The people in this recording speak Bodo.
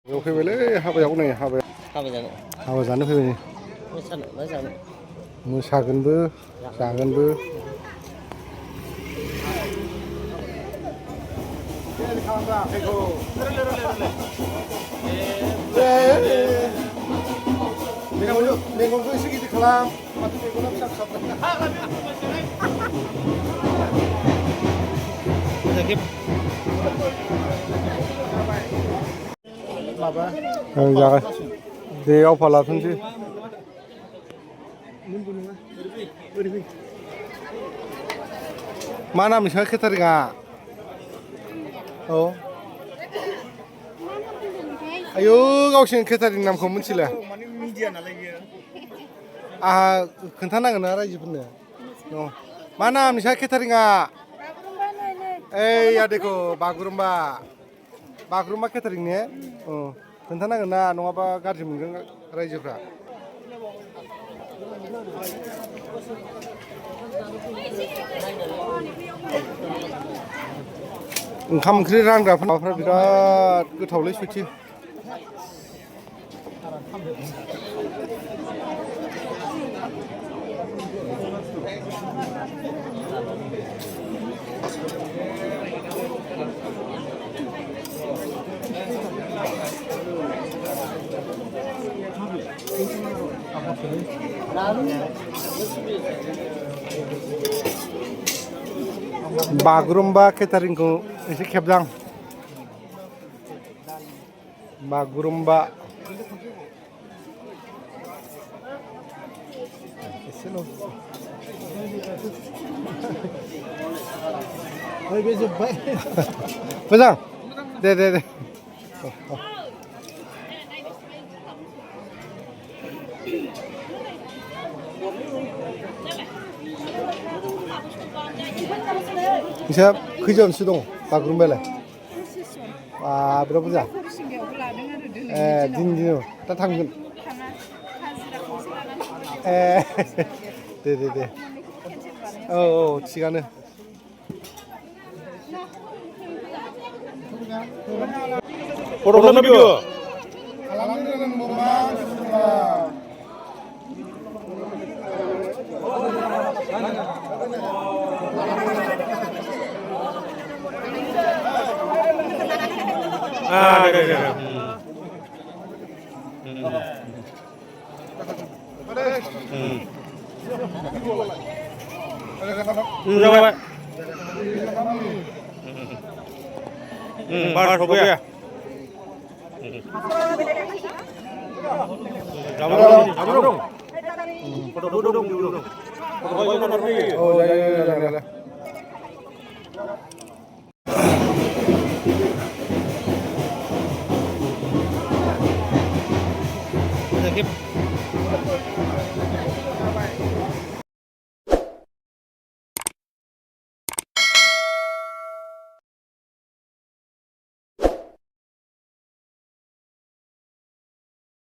बेयाव फैबायलै हाबायाव नै हाबा जानो फैबाय नै मोसागोनबो जागोनबो मेगनखौ एसे गिदिर खालाम माथो मेगना फिसा माबा जागोन दे आवफा लाथोंसै मा नाम नोंसिना केटारिंआ औ आयौ गावसिनि केटारिं नामखौ मिथिला आहा खोन्थानांगोन ना रायजोफोरनो मा नाम नोंसिना केटारिंआ ओइ आदैखौ बागुरुम्बा केटारिं ने खोन्थानांगोन ना नङाबा गाज्रि मोनगोन रायजोफ्रा ओंखाम ओंख्रि रानग्राफोर माबाफ्रा बिराद गोथावलै सयथि बागुरुम्बा केटारिंखौ एसे खेबदां बागुरुम्बा एसेल' बे जोब्बाय मोजां दे नोंसा खैजनसो दं बागुरुम्बायालाय बिराद बुरजा दिनाव दा थांगोन दे औ थिगानो जाबाय बार हो गया